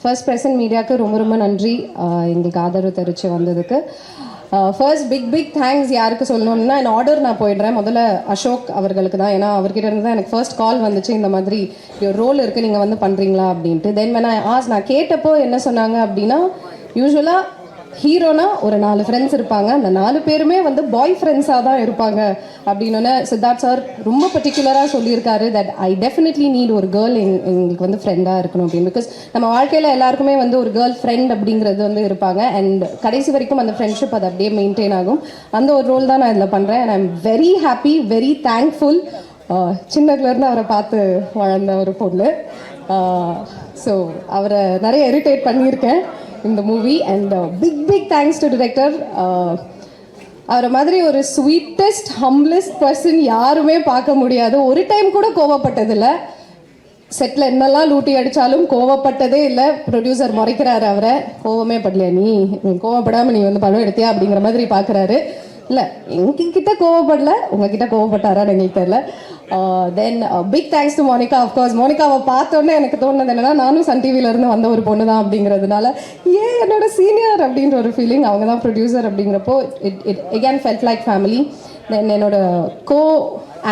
First present மீடியாவுக்கு ரொம்ப ரொம்ப நன்றி எங்களுக்கு ஆதரவு தெரிவித்து வந்ததுக்கு. ஃபர்ஸ்ட் பிக் தேங்க்ஸ் யாருக்கு சொல்லணும்னா என் ஆர்டர் நான் போயிடுறேன். முதல்ல அசோக் அவர்களுக்கு தான். ஏன்னா அவர்கிட்ட இருந்து தான் எனக்கு ஃபர்ஸ்ட் கால் வந்துச்சு, இந்த மாதிரி ஒரு ரோல் இருக்குது நீங்கள் வந்து பண்ணுறீங்களா அப்படின்ட்டு. தென் நான் கேட்டப்போ என்ன சொன்னாங்க அப்படின்னா, யூஸ்வலாக ஹீரோனா ஒரு 4 ஃப்ரெண்ட்ஸ் இருப்பாங்க, அந்த 4 பேருமே வந்து பாய் ஃப்ரெண்ட்ஸாக தான் இருப்பாங்க அப்படின்னு சித்தார்த் சார் ரொம்ப பர்டிகுலராக சொல்லியிருக்காரு. தட் ஐ டெஃபினெட்லி நீட் ஒரு கேர்ள் எங்களுக்கு வந்து ஃப்ரெண்டாக இருக்கணும் அப்படின்னு. பிகாஸ் நம்ம வாழ்க்கையில் எல்லாருக்குமே வந்து ஒரு கேர்ள் ஃப்ரெண்ட் அப்படிங்கிறது வந்து இருப்பாங்க. அண்ட் கடைசி வரைக்கும் அந்த ஃப்ரெண்ட்ஷிப் அது அப்படியே மெயின்டைன் ஆகும். அந்த ஒரு ரோல் தான் நான் இதில் பண்ணுறேன். And I am very happy, very thankful. சின்னதுலேருந்து அவரை பார்த்து வளர்ந்த ஒரு பொண்ணு. ஸோ அவரை நிறைய இரிட்டேட் பண்ணியிருக்கேன் இந்த movie. And big thanks to director. அவரை மாதிரி ஒரு ஸ்வீட்டஸ்ட் ஹம்பிளஸ்ட் பர்சன் யாருமே பார்க்க முடியாது. ஒரு டைம் கூட கோவப்பட்டதில்லை. செட்டில் என்னெல்லாம் லூட்டி அடித்தாலும் கோவப்பட்டதே இல்லை. ப்ரொடியூசர் முறைக்கிறாரு அவரை, கோவமே படலையா நீ கோவப்படாமல் நீ வந்து படம் எடுத்தியா அப்படிங்கிற மாதிரி பார்க்குறாரு. இல்லை எங்ககிட்ட கோவப்படல, உங்ககிட்ட கோவப்பட்டாரான்னு எங்களுக்கு தெரியல. Then big thanks to Monica. Of course மோனிகாவை பார்த்தோன்னே எனக்கு தோணுது என்னன்னா, நானும் சன் டிவியிலேருந்து வந்த ஒரு பொண்ணு தான் அப்படிங்கிறதுனால என்னோட சீனியர் அப்படின்ற ஒரு ஃபீலிங். அவங்க தான் ப்ரொடியூசர் அப்படிங்கிறப்போ it again felt like family. Then என்னோட co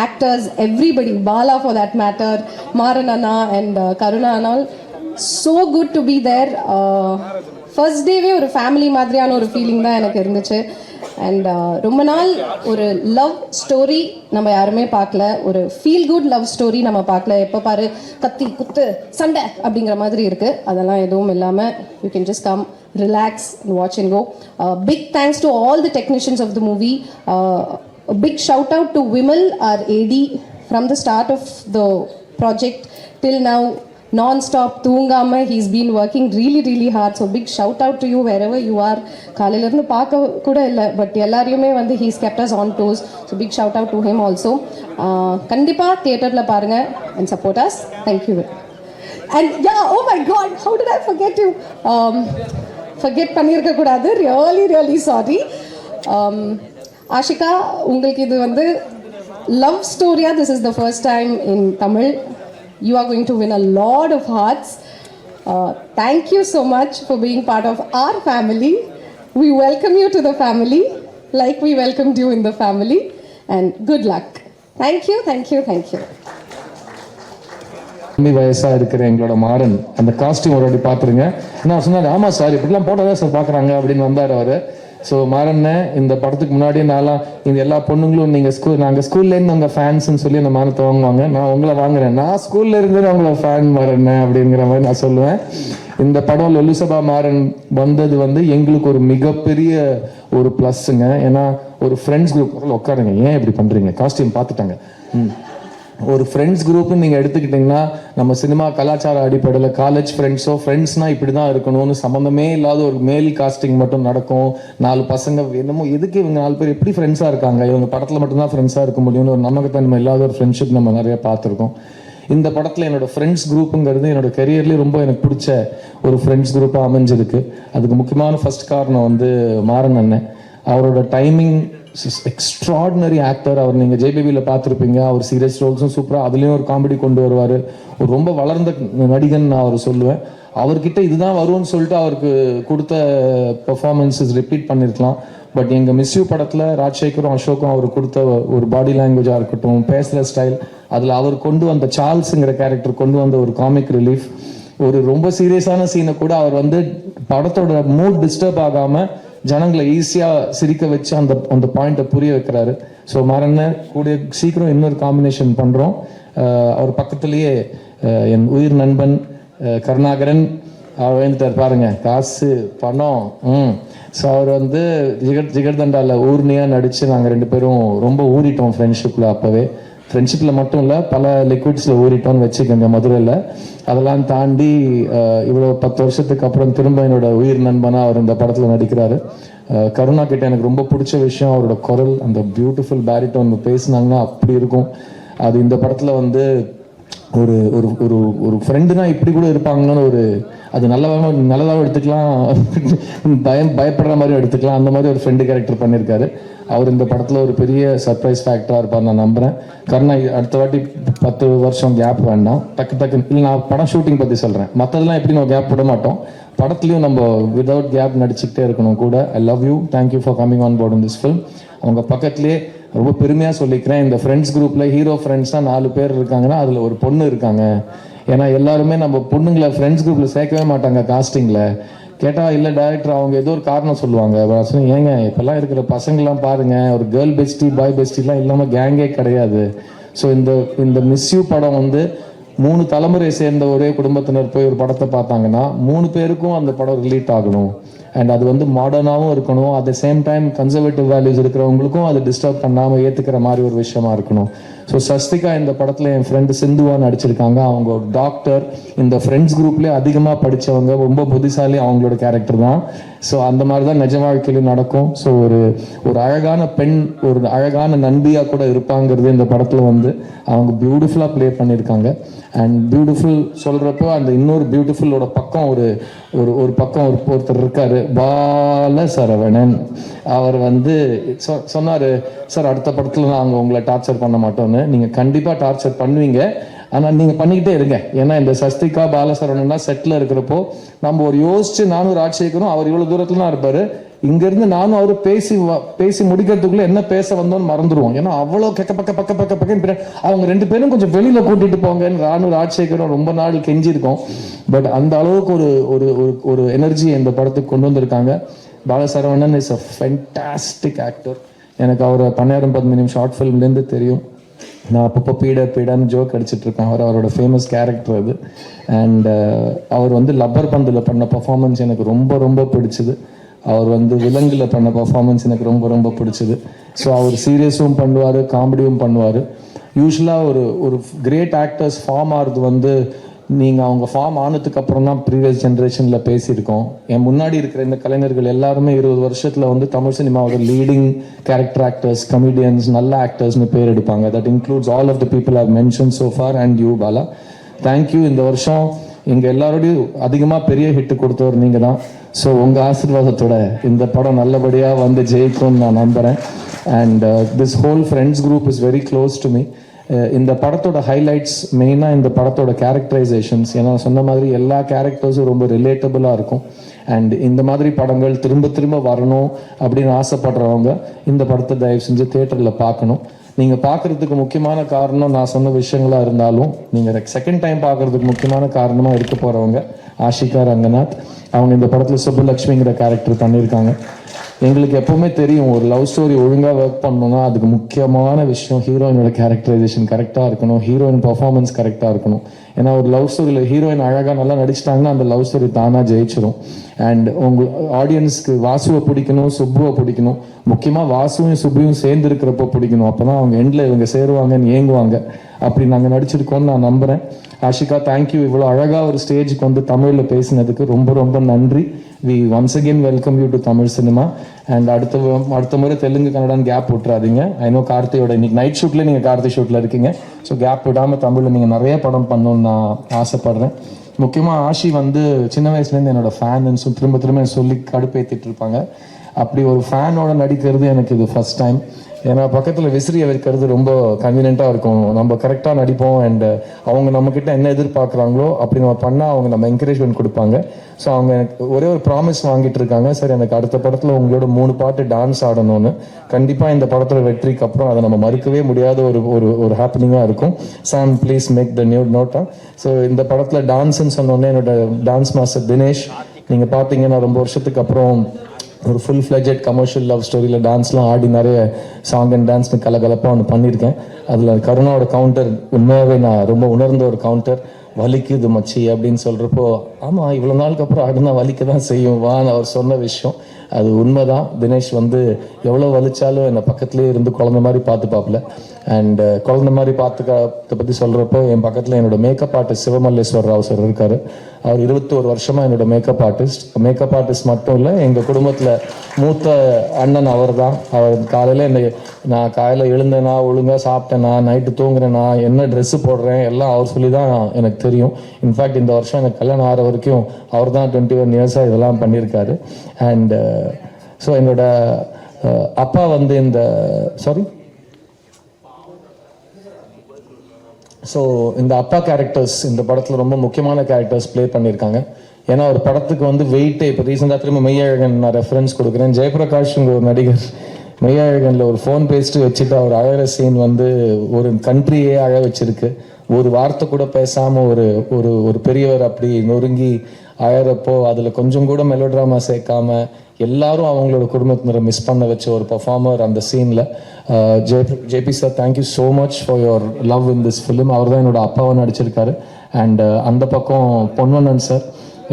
actors everybody, Bala for that matter, Maran அண்ணா அண்ட் கருணா அண்ணால், so good to be there. First டேவே ஒரு ஃபேமிலி மாதிரியான ஒரு ஃபீலிங் தான் எனக்கு இருந்துச்சு. அண்ட் ரொம்ப நாள் ஒரு லவ் ஸ்டோரி நம்ம யாருமே பார்க்கல, ஒரு ஃபீல் குட் லவ் ஸ்டோரி நம்ம பார்க்கல. எப்போ பாரு கத்தி குத்து சண்டை அப்படிங்கிற மாதிரி இருக்குது. அதெல்லாம் எதுவும் இல்லாமல் you can just come, relax and watch and go. Big thanks to all the technicians of the movie. A big shout out to Vimal, our AD, from the start of the project till now, non-stop தூங்காம he's been working really hard. So big shout out to you wherever you are. காலையில இருந்து பார்க்க கூட இல்லை, but எல்லாரையுமே வந்து he's kept us on toes. So big shout out to him also. கண்டிப்பா தியேட்டர்ல பாருங்க and support us. Thank you. And yeah, oh my god, how did I forget you? Forget பண்ணிருக்க கூடாது, really sorry. ஆஷிகா, உங்களுக்கு இது வந்து லவ் ஸ்டோரியா? This is the first time in Tamil. You are going to win a lot of hearts. Thank you so much for being part of our family. We welcome you to the family like we welcomed you in the family. And good luck. Thank you. வயசாக இருக்கிற எங்களோட மாறன் அந்த costume ஒரு வாட்டி பார்த்துருங்க. நான் சொன்னேன், ஆமாம் சார் இப்படிலாம் போட்டால் தான் சார் பார்க்குறாங்க அப்படின்னு வந்தார் அவர். ஸோ மாறண்ணே, இந்த படத்துக்கு முன்னாடியே நான்லாம் இந்த எல்லா பொண்ணுங்களும் நாங்கள் ஸ்கூல்லேருந்து உங்கள் ஃபேன்ஸ்ன்னு சொல்லி அந்த மாறத்தை வாங்குவாங்க. நான் உங்களை வாங்குறேன், நான் ஸ்கூல்ல இருந்து உங்களை ஃபேன் மாறண்ணே அப்படிங்கிற மாதிரி நான் சொல்லுவேன். இந்த படம் லொலுசபா மாறன் வந்தது வந்து எங்களுக்கு ஒரு மிகப்பெரிய ஒரு ப்ளஸ்ஸுங்க. ஏன்னா ஒரு ஃப்ரெண்ட்ஸ் குரூப் உட்காருங்க, ஏன் இப்படி பண்ணுறீங்க, காஸ்டியூம் பார்த்துட்டாங்க. ஒரு ஃப்ரெண்ட்ஸ் குரூப்னு நீங்கள் எடுத்துக்கிட்டிங்கன்னா, நம்ம சினிமா கலாச்சார அடிப்படையில் காலேஜ் ஃப்ரெண்ட்ஸ்னால் இப்படி தான் இருக்கணும்னு சம்மந்தமே இல்லாத ஒரு மேல் காஸ்டிங் மட்டும் நடக்கும். 4 பசங்க என்னமோ எதுக்கு இவங்க 4 பேர் எப்படி ஃப்ரெண்ட்ஸாக இருக்காங்க, இவங்க படத்தில் மட்டும்தான் ஃப்ரெண்ட்ஸாக இருக்க முடியும்னு ஒரு நமக்குத்தன்மை இல்லாத ஒரு ஃப்ரெண்ட்ஷிப் நம்ம நிறைய பார்த்துருக்கோம். இந்த படத்தில் என்னோட ஃப்ரெண்ட்ஸ் குரூப்புங்கிறது என்னோட கரியர்லேயே ரொம்ப எனக்கு பிடிச்ச ஒரு ஃப்ரெண்ட்ஸ் குரூப்பாக அமைஞ்சிருக்கு. அதுக்கு முக்கியமான ஃபர்ஸ்ட் காரணம் வந்து மாறன் அண்ணன். அவரோட டைமிங், எக்ஸ்ட்ராடினரி ஆக்டர். அவர் நீங்கள் ஜேபிபியில் பார்த்துருப்பீங்க. அவர் சீரியஸ் ரோல்ஸும் சூப்பராக, அதுலேயும் ஒரு காமெடி கொண்டு வருவார். ஒரு ரொம்ப வளர்ந்த நடிகன் நான் அவர் சொல்லுவேன். அவர்கிட்ட இதுதான் வரும்னு சொல்லிட்டு அவருக்கு கொடுத்த பெர்ஃபார்மன்ஸஸ் ரிப்பீட் பண்ணியிருக்கலாம். பட் எங்கள் மிஸ்யூ படத்தில் ராஜசேகரும் அசோக்கும் அவர் கொடுத்த ஒரு பாடி லாங்குவேஜாக இருக்கட்டும், பேசுகிற ஸ்டைல், அதில் அவர் கொண்டு வந்த சார்ல்ஸுங்கிற கேரக்டர் கொண்டு வந்த ஒரு காமிக் ரிலீஃப், ஒரு ரொம்ப சீரியஸான சீனை கூட அவர் வந்து படத்தோட மூட் டிஸ்டர்ப் ஆகாமல் ஜனங்களை ஈஸியாக சிரிக்க வச்சு அந்த பாயிண்ட்டை புரிய வைக்கிறாரு. ஸோ மாறன்ன கூடிய சீக்கிரம் இன்னொரு காம்பினேஷன் பண்ணுறோம். அவர் பக்கத்துலேயே என் உயிர் நண்பன் கருணாகரன் அவர் வந்துட்டார் பாருங்க, காசு பணம். ஸோ அவர் வந்து ஜிகர்தண்டாவில் ஊர்னியாக நடித்து நாங்கள் 2 பேரும் ரொம்ப ஊறிட்டோம் ஃப்ரெண்ட்ஷிப்பில். அப்போவே ஃப்ரெண்ட்ஷிப்பில் மட்டும் இல்லை, பல லிக்விட்ஸில் ஊறிட்டோன்னு வச்சுக்கோங்க மதுரையில். அதெல்லாம் தாண்டி இவ்வளோ 10 வருஷத்துக்கு அப்புறம் திரும்ப என்னோட உயிர் நண்பனாக அவர் இந்த படத்தில் நடிக்கிறாரு. கருணா கிட்ட எனக்கு ரொம்ப பிடிச்ச விஷயம் அவரோட குரல், அந்த பியூட்டிஃபுல் பேரிட்டோன் பேசினாங்கன்னா அப்படி இருக்கும். அது இந்த படத்தில் வந்து ஒரு ஒரு ஒரு ஒரு ஃப்ரெண்டுனா இப்படி கூட இருப்பாங்கன்னு ஒரு அது நல்லதாகவும் எடுத்துக்கலாம், பயப்படுற மாதிரி எடுத்துக்கலாம். அந்த மாதிரி ஒரு ஃப்ரெண்டு கேரக்டர் பண்ணியிருக்காரு. அவர் இந்த படத்தில் ஒரு பெரிய சர்ப்ரைஸ் ஃபேக்டராக இருப்பார் நான் நம்புகிறேன். காரணம் அடுத்த வாட்டி 10 வருஷம் கேப் வேண்டாம், டக்கு இல்லை நான் படம் ஷூட்டிங் பற்றி சொல்கிறேன். மற்றதெல்லாம் எப்படி நம்ம கேப் விட மாட்டோம், படத்துலையும் நம்ம விதவுட் கேப் நடிச்சுக்கிட்டே இருக்கணும் கூட. I love you, thank you for coming on board in this film. அவங்க பக்கத்துலேயே ரொம்ப பெருமையாக சொல்லிக்கிறேன், இந்த ஃப்ரெண்ட்ஸ் குரூப்பில் ஹீரோ ஃப்ரெண்ட்ஸ்னால் 4 பேர் இருக்காங்கன்னா அதில் ஒரு பொண்ணு இருக்காங்க. ஏன்னா எல்லாருமே நம்ம பொண்ணுங்களை ஃப்ரெண்ட்ஸ் குரூப்பில் சேர்க்கவே மாட்டாங்க காஸ்டிங்கில். கேட்டால் இல்லை டைரக்டர் அவங்க ஏதோ ஒரு காரணம் சொல்லுவாங்க. ஏங்க இப்போல்லாம் இருக்கிற பசங்கள்லாம் பாருங்கள், ஒரு கேர்ள் பெஸ்டி பாய் பெஸ்டிலாம் இல்லாமல் கேங்கே கிடையாது. ஸோ இந்த மிஸ்யூ படம் வந்து 3 தலைமுறை சேர்ந்த ஒரே குடும்பத்தினர் போய் ஒரு படத்தை பார்த்தாங்கன்னா 3 பேருக்கும் அந்த படம் ரிலேட் ஆகணும். அண்ட் அது வந்து மாடர்னாகவும் இருக்கணும், at the same time conservative values இருக்கிறவங்களுக்கும் அது டிஸ்டர்ப் பண்ணாமல் ஏற்றுக்கிற மாதிரி ஒரு விஷயமா இருக்கணும். ஸோ சஸ்திகா இந்த படத்தில் என் ஃப்ரெண்டு சிந்துவா நடிச்சிருக்காங்க. அவங்க ஒரு டாக்டர், இந்த ஃப்ரெண்ட்ஸ் குரூப்லேயே அதிகமாக படித்தவங்க, ரொம்ப புத்திசாலி அவங்களோட கேரக்டர் தான். ஸோ அந்த மாதிரி தான் நிஜ வாழ்க்கையிலும் நடக்கும். ஸோ ஒரு அழகான பெண், ஒரு அழகான நண்பியாக கூட இருப்பாங்கிறது இந்த படத்தில் வந்து அவங்க பியூட்டிஃபுல்லாக ப்ளே பண்ணியிருக்காங்க. அண்ட் பியூட்டிஃபுல் சொல்கிறப்போ அந்த இன்னொரு பியூட்டிஃபுல்லோட பக்கம் ஒரு பக்கம் ஒருத்தர் இருக்காரு, பாலசரவணன். அவர் வந்து சொன்னார், சார் அடுத்த படத்தில் நாங்கள் உங்களை டார்ச்சர் பண்ண மாட்டோம்னு. நீங்கள் கண்டிப்பாக டார்ச்சர் பண்ணுவீங்க, ஆனால் நீங்கள் பண்ணிக்கிட்டே இருங்க. ஏன்னா இந்த சஸ்திகா பாலசரவணன்னா செட்டில் இருக்கிறப்போ நம்ம ஒரு யோசிச்சு நானும் ராஜசேகரும், அவர் இவ்வளோ தூரத்துல தான் இருப்பார், இங்கேருந்து நானும் அவர் பேசி முடிக்கிறதுக்குள்ளே என்ன பேச வந்தோன்னு மறந்துடுவோம். ஏன்னா அவ்வளோ பக்க அவங்க 2 பேரும் கொஞ்சம் வெளியில் கூட்டிகிட்டு போங்கன்னு நானும் ராஜசேகரும் ரொம்ப நாள் கெஞ்சிருக்கோம். பட் அந்த அளவுக்கு ஒரு எனர்ஜி இந்த படத்துக்கு கொண்டு வந்திருக்காங்க. Bala Saravanan is a fantastic actor. எனக்கு அவரை 12-13 ஷார்ட் ஃபிலிம்லேருந்து தெரியும். நான் அப்பப்போ பீடான்னு ஜோக் அடிச்சிட்டு இருக்கேன். அவரோட ஃபேமஸ் கேரக்டர் அது. அண்ட் அவர் வந்து லப்பர் பந்தில் பண்ண பர்ஃபார்மன்ஸ் எனக்கு ரொம்ப ரொம்ப பிடிச்சது. அவர் வந்து விலங்கில் பண்ண பர்ஃபார்மன்ஸ் எனக்கு ரொம்ப ரொம்ப பிடிச்சது. ஸோ அவர் சீரியஸும் பண்ணுவார், காமெடியும் பண்ணுவார். யூஸ்வலாக ஒரு கிரேட் ஆக்டர்ஸ் ஃபார்ம் ஆகிறது வந்து நீங்கள் அவங்க ஃபார்ம் ஆனதுக்கு அப்புறம் தான் ப்ரீவியஸ் ஜென்ரேஷனில் பேசியிருக்கோம். என் முன்னாடி இருக்கிற இந்த கலைஞர்கள் எல்லாருமே 20 வருஷத்தில் வந்து தமிழ் சினிமாவோட லீடிங் கேரக்டர் ஆக்டர்ஸ், கமெடியன்ஸ், நல்ல ஆக்டர்ஸ்னு பேர் எடுப்பாங்க. That includes all of the people I mention so far and you Bala. Thank you. இந்த வருஷம் எங்கள் எல்லாரோடையும் அதிகமாக பெரிய ஹிட்டு கொடுத்தவர் நீங்கள் தான். ஸோ உங்கள் ஆசீர்வாதத்தோட இந்த படம் நல்லபடியாக வந்து ஜெயிக்கும்னு நான் நம்புகிறேன். And this whole friends group is very close to me. இந்த படத்தோட ஹைலைட்ஸ் மெயினாக இந்த படத்தோட கேரக்டரைசேஷன்ஸ். ஏன்னா சொன்ன மாதிரி எல்லா கேரக்டர்ஸும் ரொம்ப ரிலேட்டபுளாக இருக்கும். அண்ட் இந்த மாதிரி படங்கள் திரும்ப வரணும் அப்படின்னு ஆசைப்படுறவங்க இந்த படத்தை தயவு செஞ்சு தியேட்டரில் பார்க்கணும். நீங்கள் பார்க்குறதுக்கு முக்கியமான காரணம் நான் சொன்ன விஷயங்களாக இருந்தாலும், நீங்கள் செகண்ட் டைம் பார்க்குறதுக்கு முக்கியமான காரணமாக இருக்க போகிறவங்க ஆஷிகா ரங்கநாத். அவங்க இந்த படத்தில் சுப்புலக்ஷ்மிங்கிற கேரக்டர் பண்ணியிருக்காங்க. எங்களுக்கு எப்பவுமே தெரியும், ஒரு லவ் ஸ்டோரி ஒழுங்காக ஒர்க் பண்ணணும்னா அதுக்கு முக்கியமான விஷயம் ஹீரோயினோட கேரக்டரைசேஷன் கரெக்டாக இருக்கணும், ஹீரோயின் பர்ஃபார்மன்ஸ் கரெக்டாக இருக்கணும். ஏன்னா ஒரு லவ் ஸ்டோரியில் ஹீரோயின் அழகாக நல்லா நடிச்சிட்டாங்கன்னா அந்த லவ் ஸ்டோரி தானாக ஜெயிச்சிடும். அண்ட் உங்கள் ஆடியன்ஸ்க்கு வாசுவை பிடிக்கணும், சுப்புவை பிடிக்கணும். முக்கியமாக வாசுவையும் சுப்புவையும் சேர்ந்து இருக்கிறப்போ பிடிக்கணும். அப்போ தான் அவங்க எண்டில் இவங்க சேருவாங்கன்னு ஏங்குவாங்க. அப்படி நாங்கள் நடிச்சிருக்கோம்னு நான் நம்புகிறேன். ஆஷிகா, தேங்க்யூ. இவ்வளோ அழகாக ஒரு ஸ்டேஜுக்கு வந்து தமிழில் பேசினதுக்கு ரொம்ப ரொம்ப நன்றி. We once again welcome you to Tamil cinema. And அடுத்த முறை தெலுங்கு கன்னடான்னு கேப் விட்டுறாதீங்க. ஐநோ கார்த்தியோட இன்னைக்கு நைட் ஷூட்டில் நீங்கள் கார்த்தி ஷூட்டில் இருக்கீங்க. ஸோ கேப் விடாமல் தமிழில் நீங்கள் நிறைய படம் பண்ணணும்னு நான் ஆசைப்பட்றேன். முக்கியமாக ஆஷி வந்து சின்ன வயசுலேருந்து என்னோட ஃபேன் திரும்ப சொல்லி கடுப்பேற்றிட்டு இருப்பாங்க. அப்படி ஒரு ஃபேனோட நடிக்கிறது எனக்கு இது ஃபர்ஸ்ட் டைம். ஏன்னா பக்கத்தில் விசிறியை வைக்கிறது ரொம்ப கன்வீனியண்ட்டாக இருக்கும். நம்ம கரெக்டாக நடிப்போம். அண்ட் அவங்க நம்மக்கிட்ட என்ன எதிர்பார்க்குறாங்களோ அப்படி நம்ம பண்ணால் அவங்க நம்ம என்கரேஜ்மெண்ட் கொடுப்பாங்க. ஸோ அவங்க எனக்கு ஒரே ஒரு ப்ராமிஸ் வாங்கிட்டு இருக்காங்க, சார் எனக்கு அடுத்த படத்தில் உங்களோட 3 பாட்டு டான்ஸ் ஆடணும்னு. கண்டிப்பாக இந்த படத்தில் வெற்றிக்கு அப்புறம் அதை நம்ம மறுக்கவே முடியாத ஒரு ஹாப்பனிங்காக இருக்கும். Sam please make the new நோட்டா. ஸோ இந்த படத்தில் டான்ஸ்ன்னு சொன்னோன்னே என்னோட டான்ஸ் மாஸ்டர் தினேஷ், நீங்கள் பார்த்தீங்கன்னா ரொம்ப வருஷத்துக்கு அப்புறம் ஒரு ஃபுல் ஃப்ளெஜட் கமர்ஷியல் லவ் ஸ்டோரியில் டான்ஸ்லாம் ஆடி நிறைய சாங் அண்ட் டான்ஸ்னு கலகலப்பாக ஒன்று பண்ணியிருக்கேன். அதில் கருணாவோட கவுண்டர் உண்மையாகவே நான் ரொம்ப உணர்ந்த ஒரு கவுண்டர். வலிக்குது மச்சி அப்படின்னு சொல்கிறப்போ, ஆமாம் இவ்வளோ நாளுக்கு அப்புறம் ஆடுனா வலிக்க தான் செய்யும் வான்னு அவர் சொன்ன விஷயம் அது உண்மைதான். தினேஷ் வந்து எவ்வளோ வலிச்சாலும் என்னை பக்கத்துலேயே இருந்து குழந்த மாதிரி பார்த்துப்பாப்புல. அண்ட் குழந்த மாதிரி பார்த்துக்கிறத பற்றி சொல்கிறப்போ என் பக்கத்தில் என்னோட makeup artist Sivamalleswar Rao sir இருக்கார். அவர் 21 வருஷமாக என்னோட மேக்கப் ஆர்டிஸ்ட் மட்டும் இல்லை, எங்கள் குடும்பத்தில் மூத்த அண்ணன் அவர் தான். அவர் காலையில் நான் காலையில் எழுந்தேனா, ஒழுங்காக சாப்பிட்டேனா, நைட்டு தூங்குறேனா, என்ன ட்ரெஸ்ஸு போடுறேன் எல்லாம் அவர் சொல்லி தான் எனக்கு தெரியும். இன்ஃபேக்ட் இந்த வருஷம் எனக்கு கல்யாணம் ஆகிற வரைக்கும் அவர் தான் 21 இயர்ஸாக இதெல்லாம் பண்ணியிருக்காரு. அண்ட் ஸோ என்னோட அப்பா வந்து இந்த அப்பா கேரக்டர்ஸ் இந்த படத்தில் ரொம்ப முக்கியமான கேரக்டர்ஸ் ப்ளே பண்ணியிருக்காங்க. ஏன்னா ஒரு படத்துக்கு வந்து வெயிட்டே, இப்போ ரீசெண்டாக திரும்ப மெய்யழகன் நான் ரெஃபரன்ஸ் கொடுக்குறேன். ஜெயபிரகாஷ்ங்க ஒரு நடிகர் மெய்யழகனில் ஒரு ஃபோன் பேசிட்டு வச்சுட்டு அவர் அழகிற சீன் வந்து ஒரு கண்ட்ரியே அழ வச்சிருக்கு. ஒரு வார்த்தை கூட பேசாமல் ஒரு பெரியவர் அப்படி நொறுங்கி அழறப்போ அதில் கொஞ்சம் கூட மெலோட்ராமா சேர்க்காம எல்லாரும் அவங்களோட குடும்பத்தினரை மிஸ் பண்ண வச்ச ஒரு பர்ஃபார்மர் அந்த சீனில். JP sir, thank you so much for your love in this film. அவர் தான் என்னோட அப்பாவை நடிச்சிருக்காரு. அண்ட் அந்த பக்கம் பொன்வண்ணன் சார்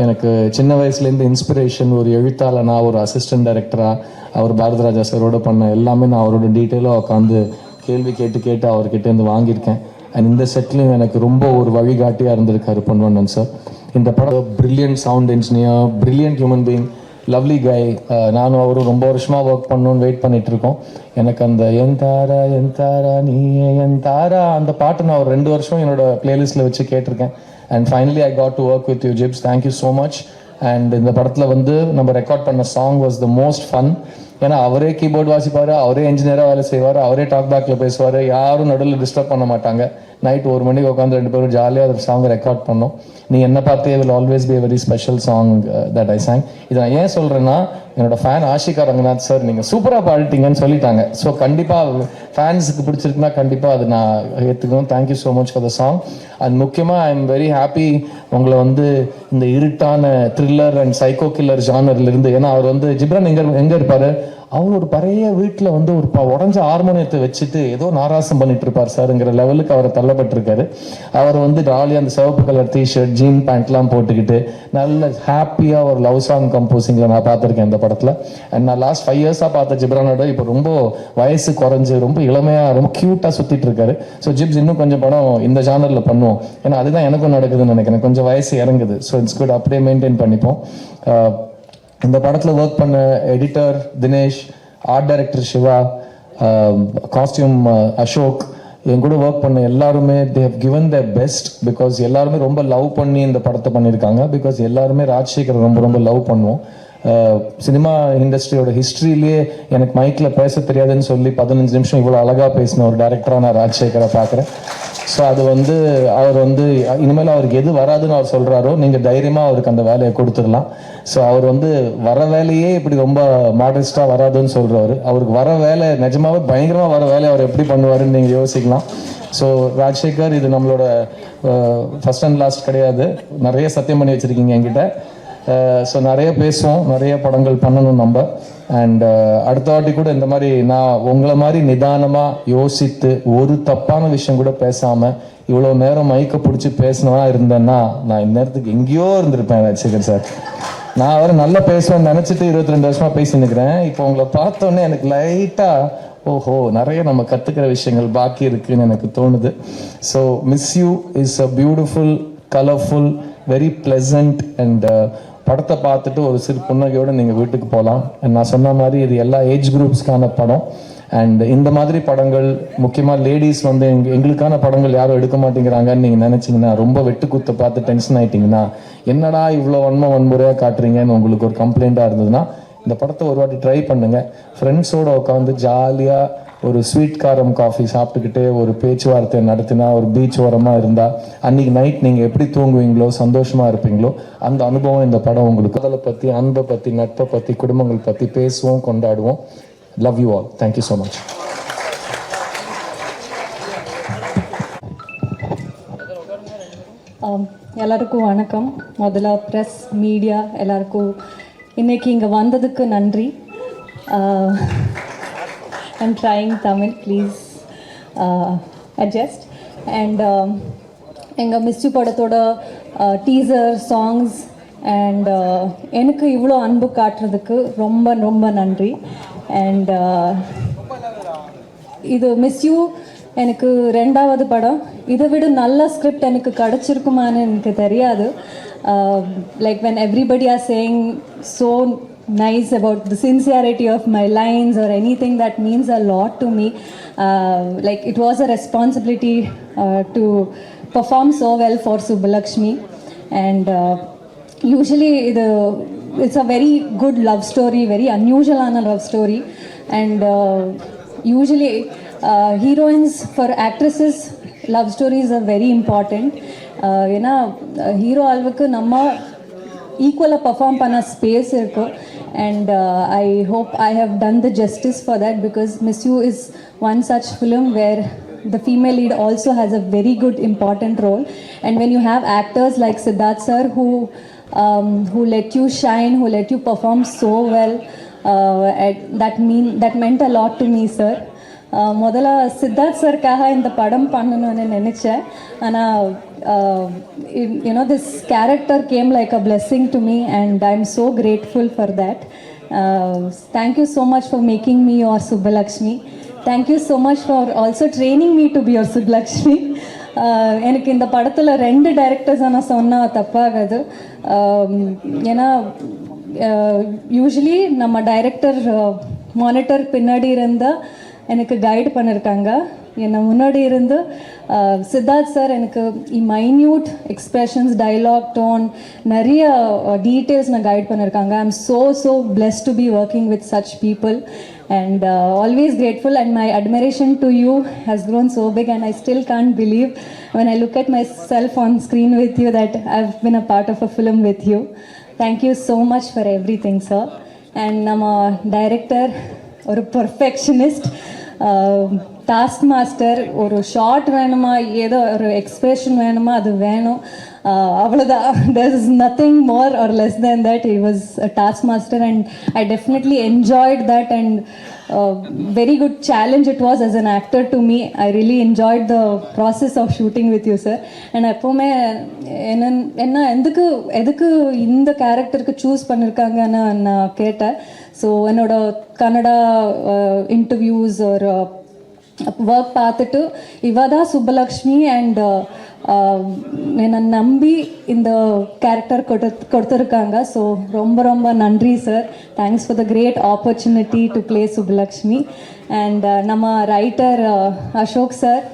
எனக்கு சின்ன வயசுலேருந்து இன்ஸ்பிரேஷன். ஒரு எழுத்தாளனா, ஒரு அசிஸ்டன்ட் டைரக்டராக அவர் பாரதிராஜா சாரோட பண்ண எல்லாமே நான் அவரோட டீட்டெயிலாக உட்காந்து கேள்வி கேட்டு அவர்கிட்டேருந்து வாங்கியிருக்கேன். அண்ட் இந்த செட்லையும் எனக்கு ரொம்ப ஒரு வழிகாட்டியாக இருந்திருக்காரு பொன்வண்ணன் சார். இந்த படம் brilliant sound engineer, brilliant human being, lovely guy. நானும் அவரும் ரொம்ப வருஷமாக ஒர்க் பண்ணணும்னு வெயிட் பண்ணிட்டு இருக்கோம். எனக்கு அந்த என் தாரா நீயே என் தாரா அந்த பாட்டு நான் ஒரு 2 வருஷம் என்னோட பிளேலிஸ்ட்டில் வச்சு கேட்டிருக்கேன். And finally I got to work with you zips. Thank you so much. And இந்த படத்தில் வந்து நம்ம ரெக்கார்ட் பண்ண song was the most fun. ஏன்னா அவரே கீபோர்டு வாசிப்பார், அவரே இன்ஜினியராக வேலை செய்வார், அவரே டாக் பேக்கில் பேசுவார், யாரும் நடுவில் டிஸ்டர்ப் பண்ண மாட்டாங்க. நைட் 1 மணிக்கு உட்காந்து 2 பேரும் ஜாலியாக அந்த சாங்கை ரெக்கார்ட் பண்ணோம். நீ என்ன பார்த்தே will always be a very special song that I sang. இதை நான் ஏன் சொல்கிறேன்னா, என்னோட ஃபேன் ஆஷிகா ரங்கநாத் சார் நீங்கள் சூப்பராக பாடிட்டீங்கன்னு சொல்லிட்டாங்க. ஸோ கண்டிப்பாக ஃபேன்ஸுக்கு பிடிச்சிருக்குன்னா கண்டிப்பாக அது நான் ஏற்றுக்கணும். Thank you so much for the song. And முக்கியமாக ஐ எம் வெரி ஹாப்பி உங்களை வந்து இந்த இருட்டான த்ரில்லர் அண்ட் சைக்கோ கில்லர் ஜானர்லேருந்து, ஏன்னா அவர் வந்து ஜிப்ரான் எங்கே இருப்பார், அவர் ஒரு பழைய வீட்டில் வந்து ஒரு உடஞ்ச ஹார்மோனியத்தை வச்சுட்டு ஏதோ நாராசம் பண்ணிட்டு இருப்பார் சார்ங்கிற லெவலுக்கு அவர் தள்ளப்பட்டிருக்காரு. அவர் வந்து ஜாலியாக அந்த சிவப்பு கலர் டிஷர்ட், ஜீன் பேண்ட்லாம் போட்டுக்கிட்டு நல்ல ஹாப்பியாக ஒரு லவ் சாங் கம்போசிங்கில் நான் பார்த்துருக்கேன் இந்த படத்தில். அண்ட் நான் லாஸ்ட் 5 இயர்ஸாக பார்த்த ஜிப்ரானோட இப்போ ரொம்ப வயசு குறைஞ்சு ரொம்ப இளமையாக ரொம்ப க்யூட்டாக சுற்றிட்டு இருக்காரு. ஸோ ஜிப்ஸ் இன்னும் கொஞ்சம் படம் இந்த ஜானரில் பண்ணுவோம். ஏன்னா அதுதான் எனக்கும் நடக்குதுன்னு நினைக்கிறேன். கொஞ்சம் வயசு இறங்குது. ஸோ இட்ஸ் குட், அப்படியே மெயின்டைன் பண்ணிப்போம். இந்த படத்தில் ஒர்க் பண்ண editor Dinesh, art director Siva, costume Ashok, என் கூட ஒர்க் பண்ண எல்லாருமே they have given the best. Because எல்லாருமே ரொம்ப லவ் பண்ணி இந்த படத்தை பண்ணியிருக்காங்க. பிகாஸ் எல்லாருமே ராஜசேகர் ரொம்ப ரொம்ப லவ் பண்ணுவோம். சினிமா இண்டஸ்ட்ரியோட ஹிஸ்ட்ரியிலேயே எனக்கு மைக்கில் பேச தெரியாதுன்னு சொல்லி 15 நிமிஷம் இவ்வளோ அழகாக பேசின ஒரு டேரக்டராக நான் ராஜசேகரை பார்க்குறேன். ஸோ அது வந்து அவர் வந்து இனிமேல் அவருக்கு எது வராதுன்னு அவர் சொல்கிறாரோ நீங்கள் தைரியமாக அவருக்கு அந்த வேலையை கொடுத்துடலாம். ஸோ அவர் வந்து வர வேலையே இப்படி ரொம்ப மாடஸ்டாக வராதுன்னு சொல்கிறவர். அவருக்கு வர வேலை நிஜமாவே பயங்கரமாக வர வேலையை அவர் எப்படி பண்ணுவாருன்னு நீங்கள் யோசிக்கலாம். ஸோ ராஜசேகர், இது நம்மளோட ஃபர்ஸ்ட் அண்ட் லாஸ்ட் கிடையாது. நிறைய சத்தியம் பண்ணி வச்சுருக்கீங்க என்கிட்ட. ஸோ நிறைய பேசுவோம், நிறைய படங்கள் பண்ணணும் நம்ம. அண்ட் அடுத்த வாட்டி கூட இந்த மாதிரி நான் உங்களை மாதிரி நிதானமாக யோசித்து ஒரு தப்பான விஷயம் கூட பேசாமல் இவ்வளோ நேரம் மைக்கை பிடிச்சி பேசினவா இருந்தேன்னா நான் இந்த நேரத்துக்கு எங்கேயோ இருந்திருப்பேன் ராஜசேகர் சார். நான் வேறு நல்லா பேசுவேன்னு நினச்சிட்டு 22 வருஷமாக பேசி நிற்கிறேன். இப்போ உங்களை பார்த்தோன்னே எனக்கு லைட்டாக ஓஹோ நிறைய நம்ம கற்றுக்கிற விஷயங்கள் பாக்கி இருக்குன்னு எனக்கு தோணுது. So miss you is a beautiful, colourful, very pleasant. And படத்தை பார்த்துட்டு ஒரு சிறு புன்னகையோடு நீங்கள் வீட்டுக்கு போகலாம். நான் சொன்ன மாதிரி இது எல்லா ஏஜ் குரூப்ஸ்க்கான படம். அண்ட் இந்த மாதிரி படங்கள் முக்கியமாக லேடிஸ் வந்து எங்களுக்கான படங்கள் யாரும் எடுக்க மாட்டேங்கிறாங்கன்னு நீங்கள் நினச்சிங்கன்னா, ரொம்ப வெட்டுக்குத்தை பார்த்து டென்ஷன் ஆகிட்டிங்கன்னா, என்னடா இவ்வளோ வன்முறையாக காட்டுறீங்கன்னு உங்களுக்கு ஒரு கம்ப்ளைண்ட்டாக இருந்ததுன்னா இந்த படத்தை ஒரு வாட்டி ட்ரை பண்ணுங்கள். ஃப்ரெண்ட்ஸோடு உட்காந்து ஜாலியாக ஒரு ஸ்வீட் காரம் காஃபி சாப்பிட்டுக்கிட்டே ஒரு பேச்சுவார்த்தை நடத்தினா, ஒரு பீச் ஓரமாக இருந்தால் அன்றைக்கி நைட் நீங்கள் எப்படி தூங்குவீங்களோ, சந்தோஷமாக இருப்பீங்களோ, அந்த அனுபவம் இந்த படம் உங்களுக்கு. அதை பற்றி, அன்பை பற்றி, நட்பை பற்றி, குடும்பங்கள் பற்றி பேசுவோம், கொண்டாடுவோம். Love you all. Thank you so much. எல்லாருக்கும் வணக்கம். முதல்ல ப்ரெஸ், மீடியா எல்லாருக்கும் இன்னைக்கு இங்கே வந்ததுக்கு நன்றி. I'm trying Tamil, please adjust. And எங்கள் மிஸ்யூ படத்தோட டீசர், சாங்ஸ் அண்ட் எனக்கு இவ்வளோ அன்பு காட்டுறதுக்கு ரொம்ப ரொம்ப நன்றி. அண்ட் இது மிஸ்யூ எனக்கு ரெண்டாவது படம் இதை விட நல்ல ஸ்கிரிப்ட் எனக்கு கிடச்சிருக்குமான்னு எனக்கு தெரியாது. Like when everybody are saying so nice about the sincerity of my lines or anything, that means a lot to me. Like it was a responsibility to perform so well for Subbulakshmi, and usually it's a very good love story, very unusual love story, and usually heroines for actresses love stories are very important. ஏன்னா hero அளவுக்கு நம்ம ஈக்குவலாக perform பண்ண space இருக்கும். And I hope I have done the justice for that, because Miss You is one such film where the female lead also has a very good important role. And when you have actors like Siddharth sir who let you shine, who let you perform so well, that meant a lot to me, sir. முதல்ல சித்தார்த் சருக்காக இந்த படம் பண்ணணும்னு நினச்சேன். ஆனால் this character game like a blessing to me, and I am so grateful for that. Thank you so much for making me your Subbulakshmi. Thank you so much for also training me to be your Subbulakshmi. எனக்கு இந்த படத்தில் 2 டைரக்டர்ஸை நான் சொன்னால் தப்பாகாது. ஏன்னா usually நம்ம director monitor பின்னாடி இருந்தால் எனக்கு கைடு பண்ணியிருக்காங்க. என்னை முன்னாடி இருந்து சித்தார்த் சார் எனக்கு மைன்யூட் எக்ஸ்பிரஷன்ஸ், டைலாக், டோன், நிறைய டீட்டெயில்ஸ் நான் கைட் பண்ணியிருக்காங்க. I am so blessed to be working with such people, and always grateful, and my admiration to you has grown so big, and I still can't believe when I look at myself on screen with you that I've been a part of a film with you. Thank you so much for everything, sir. And nama director ஒரு perfectionist, task master. ஒரு short வேணுமா, ஏதோ ஒரு expression வேணுமா, அது வேணும், அவ்வளோதான். there is nothing more or less than that. He was a task master, and I definitely enjoyed that, and very good challenge it was as an actor to me. I really enjoyed the process of shooting with you, sir. And எப்போவுமே என்ன எதுக்கு இந்த கேரக்டருக்கு choose பண்ணியிருக்காங்கன்னு நான் கேட்டேன். So என்னோட Kannada interviews ஒரு ஒர்க் பார்த்துட்டு இவ தான் சுப்பலக்ஷ்மி, அண்ட் என்னை நம்பி இந்த கேரக்டர் கொடுத்துருக்காங்க. ஸோ ரொம்ப நன்றி sir. Thanks for the great opportunity to play Subbalakshmi. And நம்ம writer Ashok sir,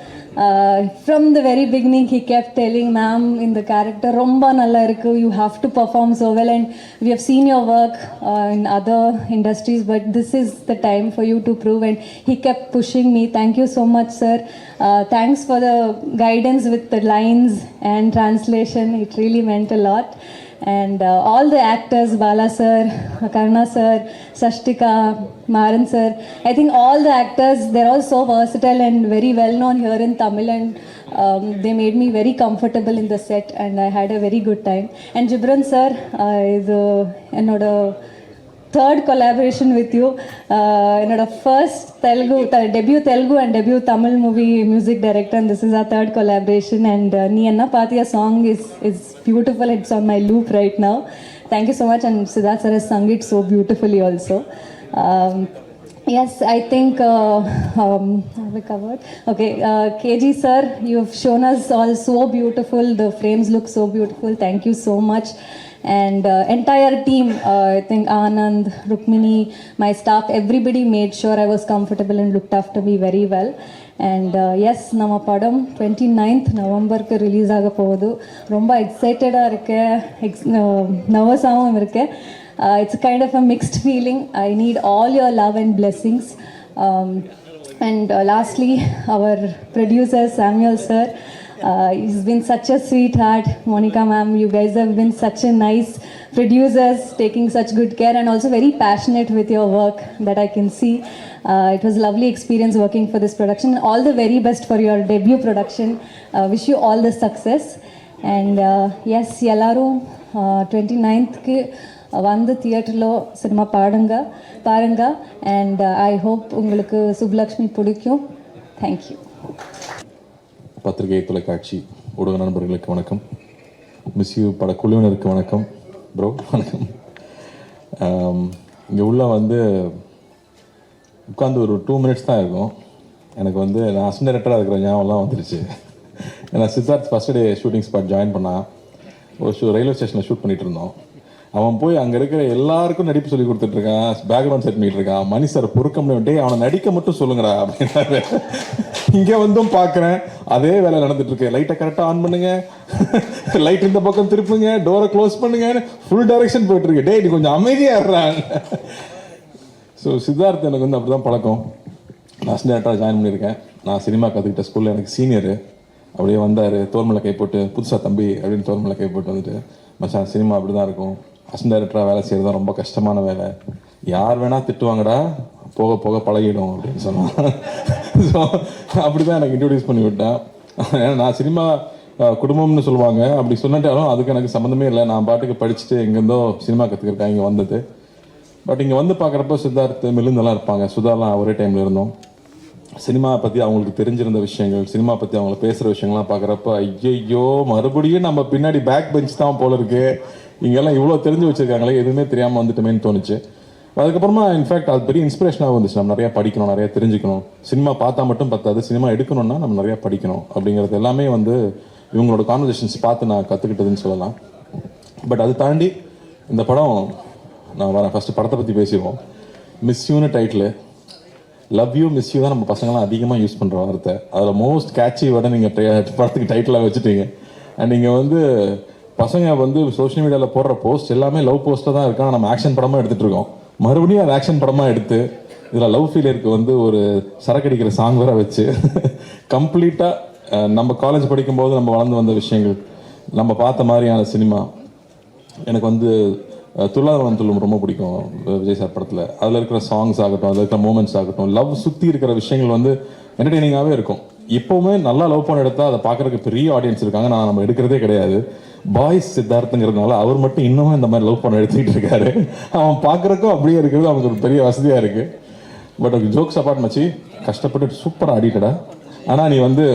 from the very beginning he kept telling, ma'am, in the character romba nalla irukku, you have to perform so well, and we have seen your work in other industries, but this is the time for you to prove. And he kept pushing me. Thank you so much, sir. Thanks for the guidance with the lines and translation. It really meant a lot. And all the actors, Bala sir, Karna sir, Sashtika, Maran sir, I think all the actors, they're all so versatile and very well known here in Tamil, and they made me very comfortable in the set, and I had a very good time. And Jibran sir is another third collaboration with you. Another first debut Telugu and debut Tamil movie music director, and this is our third collaboration. And Nee Anna Paathiya song is beautiful. It's on my loop right now. Thank you so much. And Siddharth sir has sung it so beautifully also. Yes, I think have we covered? Okay, KG sir, you have shown us all so beautiful. The frames look so beautiful. Thank you so much. And entire team, I think Anand, Rukmini, my staff, everybody made sure I was comfortable and looked after me very well. And yes, நம்ம படம் 29th நவம்பருக்கு release ஆக போகுது. ரொம்ப எக்ஸைட்டடாக இருக்கேன், நர்வஸாகவும் இருக்கேன். It's kind of a mixed feeling. I need all your love and blessings. And lastly, our producer Samuel sir, he's been such a sweetheart. Monica ma'am, you guys have been such a nice producers, taking such good care, and also very passionate with your work that I can see. It was a lovely experience working for this production. All the very best for your debut production. Wish you all the success. And yes, எல்லாரும் 29th வந்து தியேட்டரில் cinema பாருங்க. And I hope உங்களுக்கு சுப்லக்ஷ்மி பிடிக்கும். Thank you. பத்திரிகை, தொலைக்காட்சி ஊடக நண்பர்களுக்கு வணக்கம். மிஸ் யூ படக்குழுவினருக்கு வணக்கம். ப்ரோ வணக்கம். இங்கே உள்ள வந்து உட்காந்து ஒரு 2 minutes தான் இருக்கும். எனக்கு வந்து நான் அசிஸ்டன்ட் டைரக்டராக இருக்கிற ஞாபகம்லாம் வந்துருச்சு. ஏன்னா Siddharth first day shooting spot join பண்ணான். ஒரு ரயில்வே ஸ்டேஷனில் ஷூட் பண்ணிட்டு இருந்தோம். அவன் போய் அங்கே இருக்கிற எல்லாருக்கும் நடிப்பு சொல்லி கொடுத்துட்ருக்கான், பேக்ரவுண்ட் செட் பண்ணிட்டு இருக்கான். மணி சார் பொறுக்க முடியும், அவனை நடிக்க மட்டும் சொல்லுங்கடா அப்படின்னாரு. இங்கே வந்தும் பார்க்குறேன் அதே வேலை நடந்துட்டு இருக்கு. லைட்டை கரெக்டாக ஆன் பண்ணுங்க, லைட் இந்த பக்கம் திருப்புங்க, டோரை க்ளோஸ் பண்ணுங்க, ஃபுல் டைரக்ஷன் போயிட்டு இருக்கு. டே நீ கொஞ்சம் அமைதியாக இருறாங்க. ஸோ சித்தார்த் எனக்கு வந்து அப்படி தான் பழக்கம். நான் அசிஸ்டன்ட் ஜாயின் பண்ணியிருக்கேன். நான் சினிமா கற்றுக்கிட்ட ஸ்கூலில் எனக்கு சீனியரு. அப்படியே வந்தார், தோர்மலை கை போட்டு, புதுசாக தம்பி அப்படின்னு தோர்மலை கை போட்டு வந்துட்டு, மச்சான் சினிமா அப்படி தான் இருக்கும், அசிஸ்டன்ட் டைரக்டராக வேலை செய்கிறது தான் ரொம்ப கஷ்டமான வேலை, யார் வேணால் திட்டுவாங்கடா, போக போக பழகிடும் அப்படின்னு சொன்னான். ஸோ அப்படி தான் எனக்கு இன்ட்ரடியூஸ் பண்ணி விட்டேன். ஏன்னா நான் சினிமா குடும்பம்னு சொல்லுவாங்க, அப்படி சொன்னாலும் அதுக்கு எனக்கு சம்மந்தமே இல்லை. நான் பாட்டுக்கு படிச்சுட்டு எங்கேருந்தோ சினிமா கற்றுக்கிறேன் இங்கே வந்தது. பட் இங்கே வந்து பார்க்குறப்போ சித்தார்த் மிலுந்தெல்லாம் இருப்பாங்க, சுதாலாம் ஒரே டைமில் இருந்தோம். சினிமா பற்றி அவங்களுக்கு தெரிஞ்சிருந்த விஷயங்கள், சினிமா பற்றி அவங்க பேசுகிற விஷயங்கள்லாம் பார்க்குறப்ப ஐயோ மறுபடியும் நம்ம பின்னாடி பேக் பெஞ்ச் தான் போல இருக்கு, இங்கெல்லாம் இவ்வளோ தெரிஞ்சு வச்சுருக்காங்களே, எதுவுமே தெரியாமல் வந்துட்டுமேன்னு தோணுச்சு. அதுக்கப்புறமா இன்ஃபேக்ட் அது பெரிய இன்ஸ்பிரேஷனாக வந்துச்சு. நம்ம நிறையா படிக்கணும், நிறையா தெரிஞ்சுக்கணும், சினிமா பார்த்தா மட்டும் பத்தாது, சினிமா எடுக்கணும்னா நம்ம நிறையா படிக்கணும் அப்படிங்கிறது எல்லாமே வந்து இவங்களோட கான்வர்சேஷன்ஸ் பார்த்து நான் கற்றுக்கிட்டதுன்னு சொல்லலாம். பட் அது தாண்டி இந்த படம் நான் வரேன். ஃபஸ்ட்டு படத்தை பற்றி பேசிடுவோம். மிஸ் யூன்னு title. Love you miss you தான் நம்ம பசங்களாம் அதிகமாக யூஸ் பண்ணுற வார்த்தை. அதில் மோஸ்ட் கேட்சி விட நீங்கள் படத்துக்கு டைட்டிலாக வச்சுட்டீங்க. அண்ட் நீங்கள் வந்து பசங்க வந்து சோஷியல் மீடியாவில் போடுற போஸ்ட் எல்லாமே லவ் போஸ்ட்டாக தான் இருக்கான். நம்ம ஆக்ஷன் படமாக எடுத்துகிட்டு இருக்கோம். மறுபடியும் அது ஆக்ஷன் படமாக எடுத்து இதில் லவ் ஃபீலருக்கு வந்து ஒரு சரக்கடிக்கிற சாங் வேற வச்சு கம்ப்ளீட்டாக நம்ம காலேஜ் படிக்கும்போது நம்ம வளர்ந்து வந்த விஷயங்கள், நம்ம பார்த்த மாதிரியான சினிமா. எனக்கு வந்து துள்ளாதவன் துள்ளும் ரொம்ப பிடிக்கும் விஜய் சார் படத்தில். அதில் இருக்கிற சாங்ஸ் ஆகட்டும், அதில் இருக்கிற மூமெண்ட்ஸ் ஆகட்டும், லவ் சுற்றி இருக்கிற விஷயங்கள் வந்து என்டர்டெய்னிங்காகவே இருக்கும். இப்போவுமே நல்லா லவ் பண்ண எடுத்தால் அதை பார்க்குறதுக்கு பெரிய ஆடியன்ஸ் இருக்காங்க. நான் நம்ம எடுக்கிறதே கிடையாது. பாய்ஸ் சித்தார்த்துங்கிறதுனால அவர் மட்டும் இன்னமும் இந்த மாதிரி லவ் பண்ண எடுத்துக்கிட்டு இருக்காரு. அவன் பார்க்குறக்கும் அப்படியே இருக்கிறது அவனுக்கு ஒரு பெரிய வசதியாக இருக்குது. பட் ஜோக்ஸ் அப்பார்ட் மச்சி, கஷ்டப்பட்டு சூப்பராக ஆடிட்டடா. ஆனால் நீ வந்து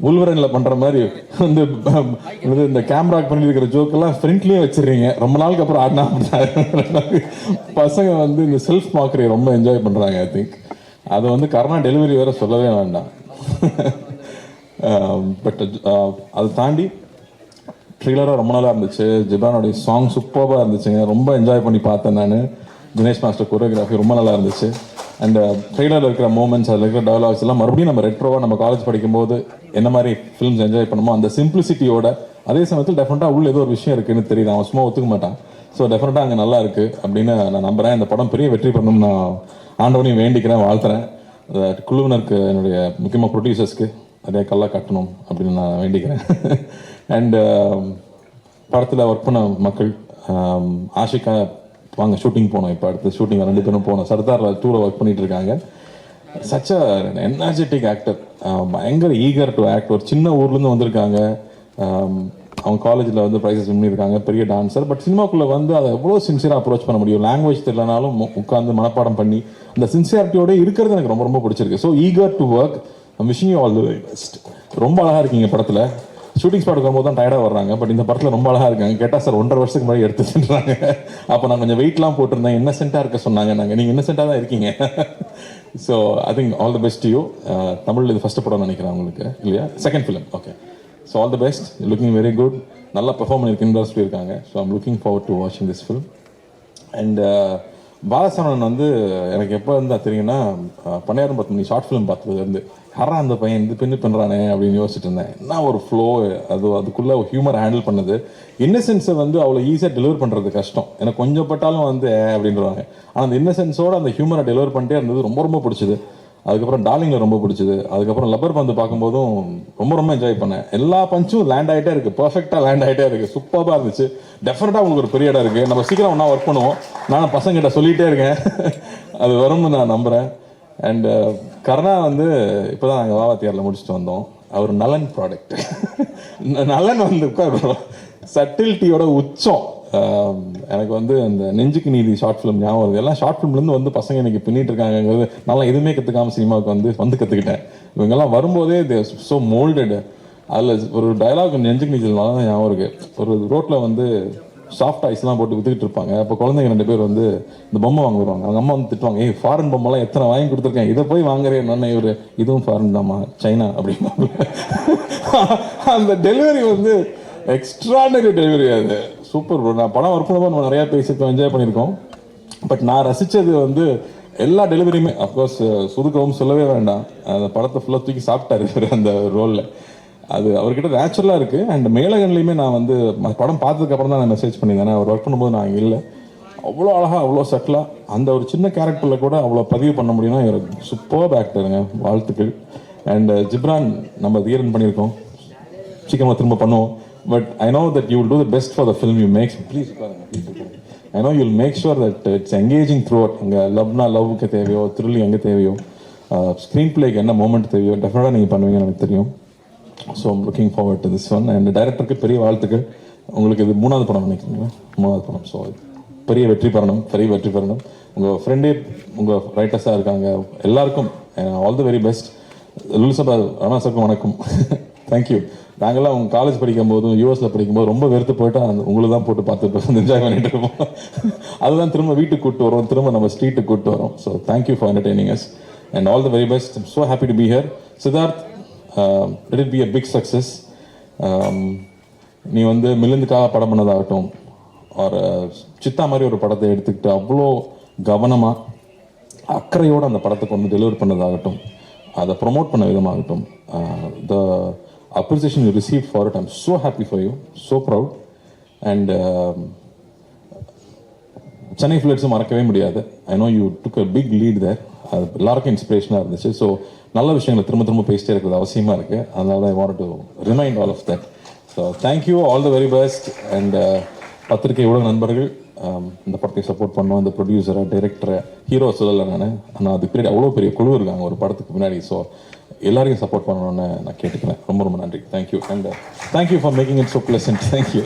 உள்வரனில் பண்ணுற மாதிரி வந்து இந்த கேமராக்கு பண்ணியிருக்கிற ஜோக்கெல்லாம் ஃப்ரண்ட்லேயே வச்சிடுறீங்க. ரொம்ப நாளுக்கு அப்புறம் ஆடினா பசங்க வந்து இந்த செல்ஃப் மார்க்கரை ரொம்ப என்ஜாய் பண்ணுறாங்க. ஐ திங்க் அதை வந்து கரோனா டெலிவரி வேறு சொல்லவே வேண்டாம். பட் அதை தாண்டி ட்ரெய்லராக ரொம்ப நாளாக இருந்துச்சு. ஜிப்ரானோடைய சாங் சூப்பராக இருந்துச்சுங்க, ரொம்ப என்ஜாய் பண்ணி பார்த்தேன் நான். தினேஷ் மாஸ்டர் கொரியோகிராஃபி ரொம்ப நல்லா இருந்துச்சு. அண்ட் ட்ரெய்லரில் இருக்கிற மூமெண்ட்ஸ், அதில் இருக்கிற டயலாக்ஸ் எல்லாம் மறுபடியும் நம்ம ரெட்ரோவாக நம்ம காலேஜ் படிக்கும்போது என்ன மாதிரி ஃபிலிம்ஸ் என்ஜாய் பண்ணுமோ அந்த சிம்பிளிசிட்டியோட, அதே சமயத்தில் டெஃபினட்டாக உள்ள ஏதோ ஒரு விஷயம் இருக்குன்னு தெரியுது. அவன் சும்மா ஒத்துக்க மாட்டான். ஸோ டெஃபினட்டாக அங்கே நல்லா இருக்குது அப்படின்னு நான் நம்புகிறேன். இந்த படம் பெரிய வெற்றி பண்ணணும்னு நான் ஆண்டவனையும் வேண்டிக்கிறேன், வாழ்த்துறேன். குழுவினருக்கு, என்னுடைய முக்கியமாக ப்ரொடியூசர்ஸ்க்கு நிறைய கல்லாக கட்டணும் அப்படின்னு நான் வேண்டிக்கிறேன். அண்ட் படத்தில் ஒர்க் பண்ண மக்கள், ஆஷிகா வாங்க ஷூட்டிங் போனோம். இப்போ அடுத்து ஷூட்டிங் 2 பேரும் போனோம். சர்தாரில் 2ல் ஒர்க் பண்ணிட்டு இருக்காங்க. சச் அ எனர்ஜெட்டிக் ஆக்டர், பயங்கர ஈகர் டு ஆக்ட். ஒரு சின்ன ஊர்லேருந்து வந்திருக்காங்க. அவங்க காலேஜில் வந்து ப்ரைஸஸ் வின் பண்ணியிருக்காங்க, பெரிய டான்ஸர். பட் சினிமாக்குள்ளே வந்து அதை எவ்வளோ சின்சியராக அப்ரோச் பண்ண முடியும், லாங்குவேஜ் தெரியலனாலும் உட்காந்து மனப்பாடம் பண்ணி அந்த சின்சியாரிட்டியோட இருக்கிறது எனக்கு ரொம்ப ரொம்ப பிடிச்சிருக்கு. So eager to work. I'm wishing you all the very best. ரொம்ப அழகாக இருக்கீங்க படத்தில். ஷூட்டிங் ஸ்பாட் வரும்போது தான் டயர்டாக வர்றாங்க. பட் இந்த படத்தில் ரொம்ப அழகாக இருக்காங்க. கேட்டால் சார் 1.5 வருஷத்துக்கு முன்னாடி எடுத்துட்டுறாங்க. அப்போ நான் கொஞ்சம் வெயிட்லாம் போட்டிருந்தேன், இன்னசென்ட்டாக இருக்க சொன்னாங்க. நீங்கள் இன்னசென்ட்டாக தான் இருக்கீங்க. So I think all the best you. தமிழில் இது ஃபஸ்ட்டு படம் நினைக்கிறேன் உங்களுக்கு, இல்லையா? Second film. Okay. So all the best. Looking very good. நல்லா பெர்ஃபார்ம் பண்ணியிருக்கேன்னு சொல்லியிருக்காங்க. So I'm looking forward to வாட்சிங் திஸ் ஃபிலிம். அண்ட் பாலசரவணன் வந்து எனக்கு எப்போ இருந்தால் தெரியுங்கன்னா, பண்ணையாரம் 10 மணி ஷார்ட் ஃபிலிம் பார்த்ததுலேருந்து யாரா அந்த பையன் இது பின்னு பண்ணுறானே அப்படின்னு யோசிச்சுட்டு இருந்தேன். என்ன ஒரு ஃப்ளோ அதுக்குள்ளே ஹியூமர் ஹேண்டில் பண்ணது. இன்னசென்ஸை வந்து அவ்வளோ ஈஸியாக டெலிவர் பண்ணுறது கஷ்டம். எனக்கு கொஞ்சம் பட்டாலும் வந்து அப்படின்றவாங்க. ஆனால் அந்த இன்னசென்ஸோட அந்த ஹியூமரை டெலிவர் பண்ணிட்டே இருந்தது ரொம்ப ரொம்ப பிடிச்சது. அதுக்கப்புறம் டார்லிங்கில் ரொம்ப பிடிச்சது. அதுக்கப்புறம் லப்பர் பந்து பார்க்கும்போதும் ரொம்ப ரொம்ப என்ஜாய் பண்ணேன். எல்லா பஞ்சும் லேண்ட் ஆகிட்டே இருக்குது, பர்ஃபெக்டாக லேண்ட் ஆகிட்டே இருக்குது, சூப்பராக இருந்துச்சு. டெஃபினட்டாக உங்களுக்கு ஒரு பெரிய இடம் இருக்குது. நம்ம சீக்கிரம் ஒன்றா ஒர்க் பண்ணுவோம். நானும் பசங்கிட்ட சொல்லிகிட்டே இருக்கேன், அது வரும்னு நான் நம்புகிறேன். அண்டு கருணா வந்து இப்போ தான் நாங்கள் வாவாத்தியாரில் முடிச்சுட்டு வந்தோம். அவர் நலன் ப்ராடக்ட். நலன் வந்து சட்டில்ட்டியோட உச்சம். எனக்கு வந்து அந்த நெஞ்சுக்கு நீதி ஷார்ட் ஃபிலிம் ஞாபகம் வருது. எல்லாம் ஷார்ட் ஃபிலிம்லேருந்து வந்து பசங்க இன்னைக்கு பின்னிட்டு இருக்காங்கிறது நல்லா எதுவுமே கற்றுக்காமல் சினிமாவுக்கு வந்து கற்றுக்கிட்டேன். இவங்கெல்லாம் வரும்போதே தே ஸோ மோல்டட். அதில் ஒரு டயலாக் நெஞ்சுக்கு நீச்சல் நல்லா தான் ஞாபகம் இருக்குது. ஒரு ரோட்டில் வந்து சாஃப்ட் ஐஸ்லாம் போட்டு வித்துக்கிட்டு இருப்பாங்க. அப்போ குழந்தைங்க 2 பேர் வந்து இந்த பொம்மை வாங்க வருவாங்க. அவங்க அம்மா வந்து திட்டுவாங்க, ஏய் ஃபாரின் பொம்மைலாம் எத்தனை வாங்கி கொடுத்துருக்கேன், இதை போய் வாங்குறேன் நான். இவர் இதுவும் ஃபாரின் தாம்மா, சைனா அப்படின்னா. அந்த டெலிவரி வந்து எக்ஸ்ட்ராடனரி டெலிவரி. அது சூப்பர் ப்ரோ. நான் படம் ஒர்க் பண்ணும்போது நம்ம நிறையா பேசியிருக்கோம், என்ஜாய் பண்ணியிருக்கோம். பட் நான் ரசித்தது வந்து எல்லா டெலிவரியுமே. அஃப்கோர்ஸ் சுதுக்கவும் சொல்லவே வேண்டாம், அந்த படத்தை ஃபுல்லாக தூக்கி சாப்பிட்டாரு அந்த ரோலில். அது அவர்கிட்ட நேச்சுரலாக இருக்குது. அண்ட் மேலகன்லையுமே நான் வந்து படம் பார்த்ததுக்கப்புறம் தான் நான் மெசேஜ் பண்ணியிருந்தேன். அவர் ஒர்க் பண்ணும்போது நான் இங்கே இல்லை. அவ்வளோ அழகாக, அவ்வளோ சட்டிலாக அந்த ஒரு சின்ன கேரக்டரில் கூட அவ்வளோ பதிவு பண்ண முடியும்னா இவர் சூப்பர் ஆக்டருங்க. வாழ்த்துக்கள். அண்ட் ஜிப்ரான் நம்ம தீரன் பண்ணியிருக்கோம், சீக்கிரமாக திரும்ப பண்ணுவோம். But I know that you will do the best for the film you makes. Please I know you will make sure that it's engaging throughout. அங்கே லவ்னா லவ்வுக்கு தேவையோ, த்ரில் எங்கே தேவையோ, ஸ்க்ரீன் பிளேக்கு என்ன மூமெண்ட் தேவையோ டெஃபினட்டாக நீங்கள் பண்ணுவீங்கன்னு எனக்கு தெரியும். So I'm looking forward to this one. And டைரக்டருக்கு பெரிய வாழ்த்துக்கள். உங்களுக்கு இது 3வது படம் நினைக்கிறீங்களா? 3வது படம். ஸோ பெரிய வெற்றி பெறணும், பெரிய வெற்றி பெறணும். உங்கள் ஃப்ரெண்டே உங்கள் ரைட்டர்ஸாக இருக்காங்க, எல்லாருக்கும் ஆல் தி வெரி பெஸ்ட். லுலுசபா ரமணா சாருக்கும் வணக்கம். தேங்க்யூ. நாங்கள்லாம் உங்கள் காலேஜ் படிக்கும் போதும் யூஎஸில் படிக்கும்போது ரொம்ப வெறுத்து போயிட்டா உங்களுக்கு தான் போட்டு பார்த்துட்டு என்ஜாய் பண்ணிட்டு இருப்போம். அதுதான் திரும்ப வீட்டுக்கு கூப்பிட்டு வரோம், திரும்ப நம்ம ஸ்ட்ரீட்டுக்கு கூப்பிட்டு வரோம். So thank you for entertaining us and all the very best. I'm so happy to be here. Siddharth, let it be a big success. நீ வந்து மில்லுந்துக்காக படம் பண்ணதாகட்டும், ஒரு சித்தா மாதிரி ஒரு படத்தை எடுத்துக்கிட்டு அவ்வளோ கவனமாக அக்கறையோடு அந்த படத்தை கொண்டு டெலிவர் பண்ணதாகட்டும், அதை ப்ரொமோட் பண்ண விதமாகட்டும், த appreciation you received for it, I'm so happy for you, so proud. And Chennai ஃபிளட்ஸும் மறக்கவே முடியாது. I know you took a big lead there. அது எல்லாருக்கும் இன்ஸ்பிரேஷனாக இருந்துச்சு. ஸோ நல்ல விஷயங்களை திரும்ப திரும்ப பேசிட்டே இருக்கிறது அவசியமாக இருக்குது. அதனால தான் I want to remind all of that. So thank you, all the very best. And பத்திரிகை ஊடக நண்பர்கள், இந்த படத்தை சப்போர்ட் பண்ணுவோம். இந்த ப்ரொடியூசரை, டைரக்டரை, ஹீரோ சொல்லலை நான், ஆனால் அதுக்கு பின்னாடி அவ்வளோ பெரிய குழு இருக்காங்க ஒரு படத்துக்கு முன்னாடி. ஸோ எல்லாரையும் சப்போர்ட் பண்ணணும்னு நான் கேட்டுக்கிறேன். ரொம்ப ரொம்ப நன்றி. Thank you. And thank you for making it so pleasant. Thank you.